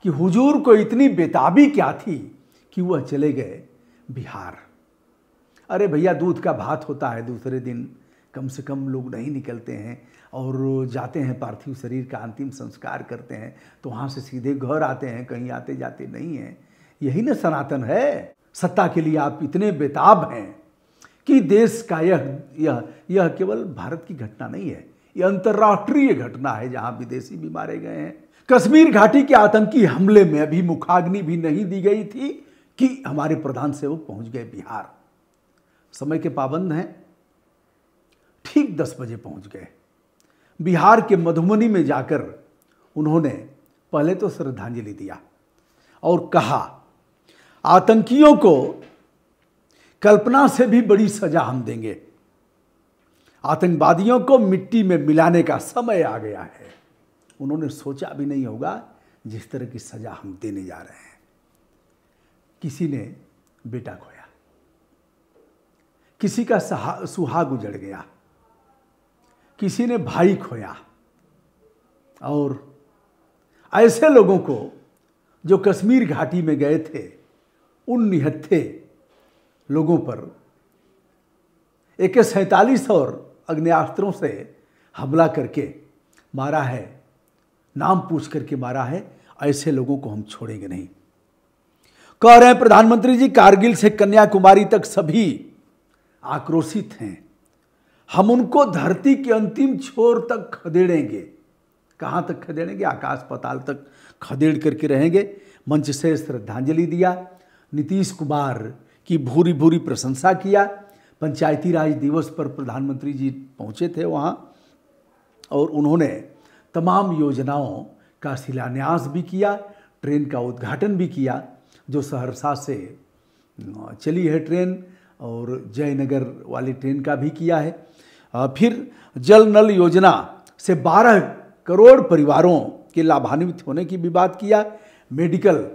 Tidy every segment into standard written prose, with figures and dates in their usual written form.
कि हुजूर को इतनी बेताबी क्या थी कि वह चले गए बिहार। अरे भैया, दूध का भात होता है, दूसरे दिन कम से कम लोग नहीं निकलते हैं और जाते हैं, पार्थिव शरीर का अंतिम संस्कार करते हैं, तो वहाँ से सीधे घर आते हैं, कहीं आते जाते नहीं हैं। यही ना सनातन है। सत्ता के लिए आप इतने बेताब हैं कि देश का यह केवल भारत की घटना नहीं है, यह अंतर्राष्ट्रीय घटना है जहाँ विदेशी भी मारे गए हैं। कश्मीर घाटी के आतंकी हमले में अभी मुखाग्नि भी नहीं दी गई थी कि हमारे प्रधान सेवक पहुंच गए बिहार। समय के पाबंद हैं, ठीक 10 बजे पहुंच गए। बिहार के मधुबनी में जाकर उन्होंने पहले तो श्रद्धांजलि दिया और कहा, आतंकियों को कल्पना से भी बड़ी सजा हम देंगे। आतंकवादियों को मिट्टी में मिलाने का समय आ गया है। उन्होंने सोचा भी नहीं होगा जिस तरह की सजा हम देने जा रहे हैं। किसी ने बेटा खोया, किसी का सुहाग उजड़ गया, किसी ने भाई खोया, और ऐसे लोगों को जो कश्मीर घाटी में गए थे, उन निहत्थे लोगों पर AK-47 और अग्नेयास्त्रों से हमला करके मारा है, नाम पूछ करके मारा है। ऐसे लोगों को हम छोड़ेंगे नहीं। कह रहे हैं प्रधानमंत्री जी, कारगिल से कन्याकुमारी तक सभी आक्रोशित हैं, हम उनको धरती के अंतिम छोर तक खदेड़ेंगे। कहाँ तक खदेड़ेंगे? आकाश पाताल तक खदेड़ करके रहेंगे। मंच से श्रद्धांजलि दिया, नीतीश कुमार की भूरी भूरी प्रशंसा किया। पंचायती राज दिवस पर प्रधानमंत्री जी पहुँचे थे वहाँ, और उन्होंने तमाम योजनाओं का शिलान्यास भी किया, ट्रेन का उद्घाटन भी किया जो सहरसा से चली है ट्रेन, और जयनगर वाली ट्रेन का भी किया है। फिर जल नल योजना से 12 करोड़ परिवारों के लाभान्वित होने की भी बात किया। मेडिकल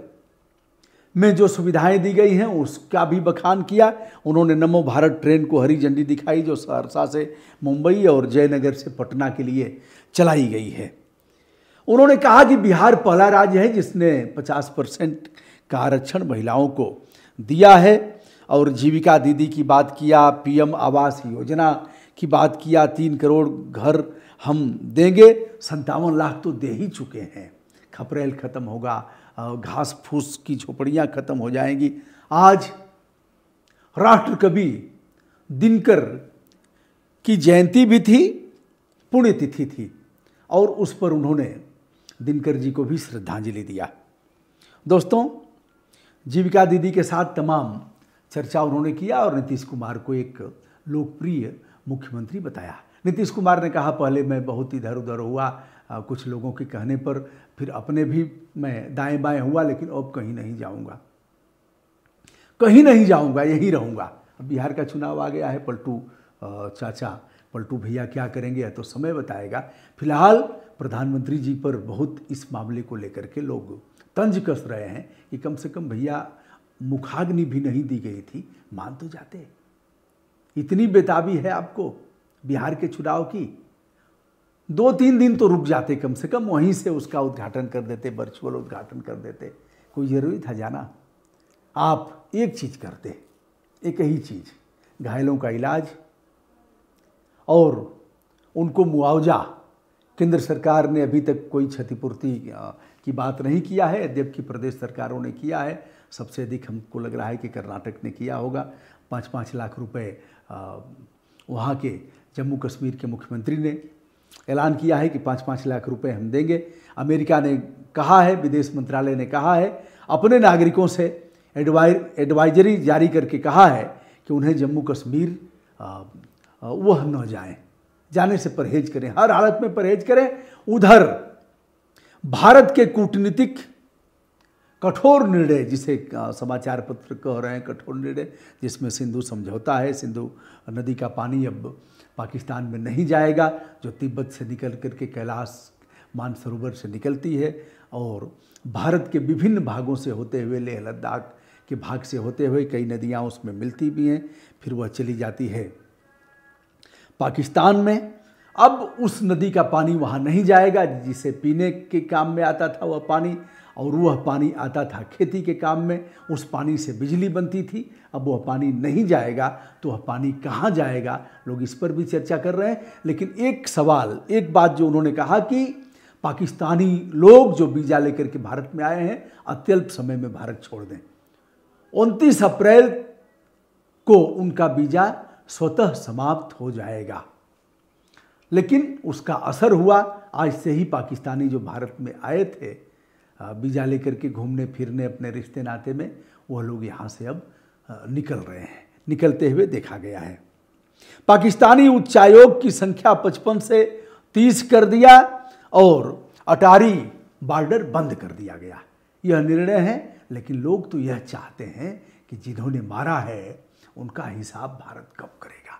में जो सुविधाएं दी गई हैं उसका भी बखान किया। उन्होंने नमो भारत ट्रेन को हरी झंडी दिखाई जो सहरसा से मुंबई और जयनगर से पटना के लिए चलाई गई है। उन्होंने कहा कि बिहार पहला राज्य है जिसने 50% का आरक्षण महिलाओं को दिया है, और जीविका दीदी की बात किया, PM आवास योजना की बात किया, 3 करोड़ घर हम देंगे, 57 लाख तो दे ही चुके हैं। खपरेल खत्म होगा, घास फूस की झोपड़ियाँ खत्म हो जाएंगी। आज राष्ट्र कवि दिनकर की जयंती भी थी, पुण्यतिथि थी, और उस पर उन्होंने दिनकर जी को भी श्रद्धांजलि दिया। दोस्तों, जीविका दीदी के साथ तमाम चर्चा उन्होंने किया और नीतीश कुमार को एक लोकप्रिय मुख्यमंत्री बताया। नीतीश कुमार ने कहा, पहले मैं बहुत इधर उधर हुआ कुछ लोगों के कहने पर, फिर अपने भी मैं दाएं बाएं हुआ, लेकिन अब कहीं नहीं जाऊंगा, कहीं नहीं जाऊंगा, यहीं रहूंगा। अब बिहार का चुनाव आ गया है, पलटू चाचा, पलटू भैया क्या करेंगे तो समय बताएगा। फिलहाल प्रधानमंत्री जी पर बहुत इस मामले को लेकर के लोग तंज कस रहे हैं कि कम से कम भैया मुखाग्नि भी नहीं दी गई थी, मान तो जाते। इतनी बेताबी है आपको बिहार के चुनाव की, 2-3 दिन तो रुक जाते, कम से कम वहीं से उसका उद्घाटन कर देते, वर्चुअल उद्घाटन कर देते। कोई ज़रूरी था जाना? आप एक चीज़ करते, एक ही चीज़, घायलों का इलाज और उनको मुआवजा। केंद्र सरकार ने अभी तक कोई क्षतिपूर्ति की बात नहीं किया है, जबकि प्रदेश सरकारों ने किया है। सबसे अधिक हमको लग रहा है कि कर्नाटक ने किया होगा। 5-5 लाख रुपए वहाँ के जम्मू कश्मीर के मुख्यमंत्री ने ऐलान किया है कि 5-5 लाख रुपए हम देंगे। अमेरिका ने कहा है, विदेश मंत्रालय ने कहा है, अपने नागरिकों से एडवाइजरी जारी करके कहा है कि उन्हें जम्मू कश्मीर वह न जाएं, जाने से परहेज करें, हर हालत में परहेज करें। उधर भारत के कूटनीतिक कठोर निर्णय, जिसे समाचार पत्र कह रहे हैं कठोर निर्णय, जिसमें सिंधु समझौता है, सिंधु नदी का पानी अब पाकिस्तान में नहीं जाएगा, जो तिब्बत से निकल करके कैलाश मानसरोवर से निकलती है और भारत के विभिन्न भागों से होते हुए, लेह लद्दाख के भाग से होते हुए कई नदियां उसमें मिलती भी हैं, फिर वह चली जाती है पाकिस्तान में। अब उस नदी का पानी वहाँ नहीं जाएगा, जिसे पीने के काम में आता था वह पानी और वह पानी आता था खेती के काम में, उस पानी से बिजली बनती थी। अब वह पानी नहीं जाएगा तो वह पानी कहाँ जाएगा, लोग इस पर भी चर्चा कर रहे हैं। लेकिन एक सवाल, एक बात जो उन्होंने कहा कि पाकिस्तानी लोग जो वीज़ा लेकर के भारत में आए हैं अत्यल्प समय में भारत छोड़ दें। 29 अप्रैल को उनका वीज़ा स्वतः समाप्त हो जाएगा, लेकिन उसका असर हुआ। आज से ही पाकिस्तानी जो भारत में आए थे वीज़ा लेकर के घूमने फिरने अपने रिश्ते नाते में, वह लोग यहाँ से अब निकल रहे हैं, निकलते हुए देखा गया है। पाकिस्तानी उच्चायोग की संख्या 55 से 30 कर दिया और अटारी बॉर्डर बंद कर दिया गया। यह निर्णय है, लेकिन लोग तो यह चाहते हैं कि जिन्होंने मारा है उनका हिसाब भारत कब करेगा,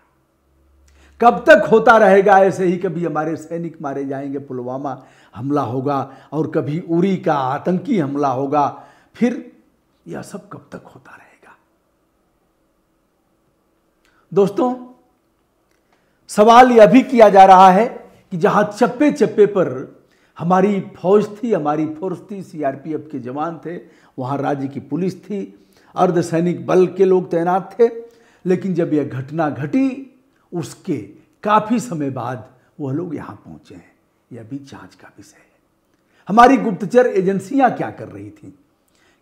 कब तक होता रहेगा ऐसे ही। कभी हमारे सैनिक मारे जाएंगे, पुलवामा हमला होगा, और कभी उरी का आतंकी हमला होगा, फिर यह सब कब तक होता रहेगा। दोस्तों, सवाल यह भी किया जा रहा है कि जहां चप्पे चप्पे पर हमारी फौज थी, हमारी फोर्स थी, सीआरपीएफ के जवान थे, वहां राज्य की पुलिस थी, अर्धसैनिक बल के लोग तैनात थे, लेकिन जब यह घटना घटी उसके काफ़ी समय बाद वह लोग यहाँ पहुँचे हैं। यह भी जांच का विषय है। हमारी गुप्तचर एजेंसियां क्या कर रही थी,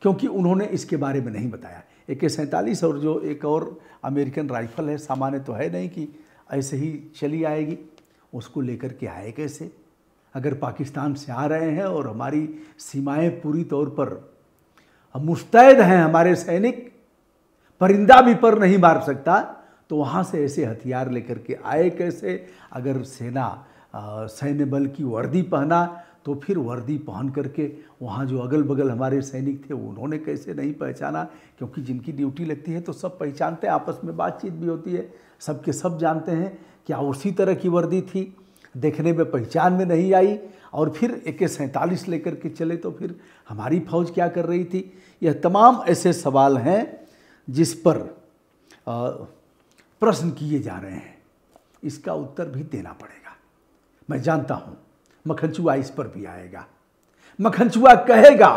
क्योंकि उन्होंने इसके बारे में नहीं बताया। AK-47 और जो एक और अमेरिकन राइफल है, सामान्य तो है नहीं कि ऐसे ही चली आएगी, उसको लेकर के आए कैसे। अगर पाकिस्तान से आ रहे हैं और हमारी सीमाएं पूरी तौर पर मुस्तैद हैं, हमारे सैनिक परिंदा भी पर नहीं मार सकता, तो वहाँ से ऐसे हथियार लेकर के आए कैसे। अगर सैन्य बल की वर्दी पहना तो फिर वर्दी पहन करके वहाँ जो अगल बगल हमारे सैनिक थे उन्होंने कैसे नहीं पहचाना, क्योंकि जिनकी ड्यूटी लगती है तो सब पहचानते हैं, आपस में बातचीत भी होती है, सबके सब जानते हैं क्या उसी तरह की वर्दी थी, देखने में पहचान में नहीं आई। और फिर AK-47 लेकर के चले तो फिर हमारी फौज क्या कर रही थी। यह तमाम ऐसे सवाल हैं जिस पर प्रश्न किए जा रहे हैं, इसका उत्तर भी देना पड़ेगा। मैं जानता हूं मक्खनचुआ इस पर भी आएगा। मक्खनचुआ कहेगा,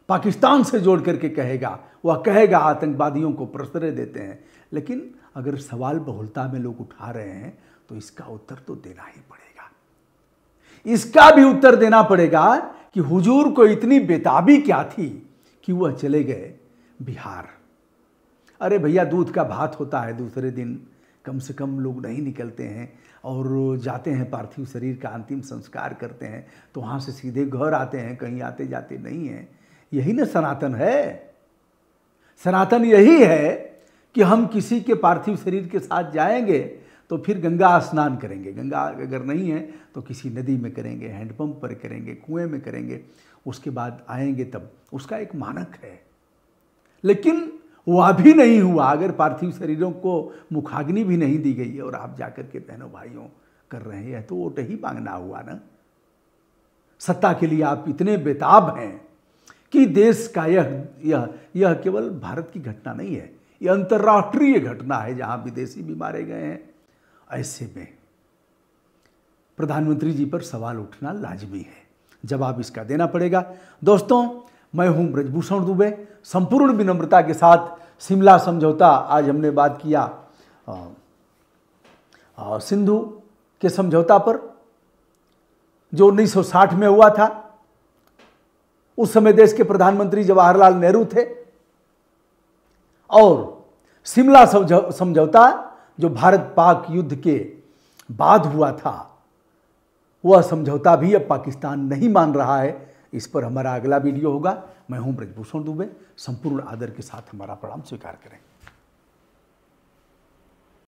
पाकिस्तान से जोड़ करके कहेगा, वह कहेगा आतंकवादियों को प्रश्रय देते हैं। लेकिन अगर सवाल बहुलता में लोग उठा रहे हैं तो इसका उत्तर तो देना ही पड़ेगा। इसका भी उत्तर देना पड़ेगा कि हुजूर को इतनी बेताबी क्या थी कि वह चले गए बिहार। अरे भैया, दूध का भात होता है, दूसरे दिन कम से कम लोग नहीं निकलते हैं और जाते हैं, पार्थिव शरीर का अंतिम संस्कार करते हैं, तो वहाँ से सीधे घर आते हैं, कहीं आते जाते नहीं हैं। यही ना सनातन है। सनातन यही है कि हम किसी के पार्थिव शरीर के साथ जाएंगे तो फिर गंगा स्नान करेंगे, गंगा अगर नहीं है तो किसी नदी में करेंगे, हैंडपंप पर करेंगे, कुएं में करेंगे, उसके बाद आएंगे, तब उसका एक मानक है। लेकिन वह भी नहीं हुआ। अगर पार्थिव शरीरों को मुखाग्नि भी नहीं दी गई और आप जाकर के बहनों भाइयों कर रहे हैं, तो वोट ही मांगना हुआ ना। सत्ता के लिए आप इतने बेताब हैं कि देश का यह केवल भारत की घटना नहीं है, यह अंतर्राष्ट्रीय घटना है जहां विदेशी भी मारे गए हैं। ऐसे में प्रधानमंत्री जी पर सवाल उठना लाजमी है, जवाब इसका देना पड़ेगा। दोस्तों, मैं हूं ब्रजभूषण दुबे। संपूर्ण विनम्रता के साथ शिमला समझौता, आज हमने बात किया सिंधु के समझौता पर जो 1960 में हुआ था। उस समय देश के प्रधानमंत्री जवाहरलाल नेहरू थे, और शिमला समझौता जो भारत पाक युद्ध के बाद हुआ था, वह समझौता भी अब पाकिस्तान नहीं मान रहा है। इस पर हमारा अगला वीडियो होगा। मैं हूं ब्रजभूषण दुबे। संपूर्ण आदर के साथ हमारा प्रणाम स्वीकार करें।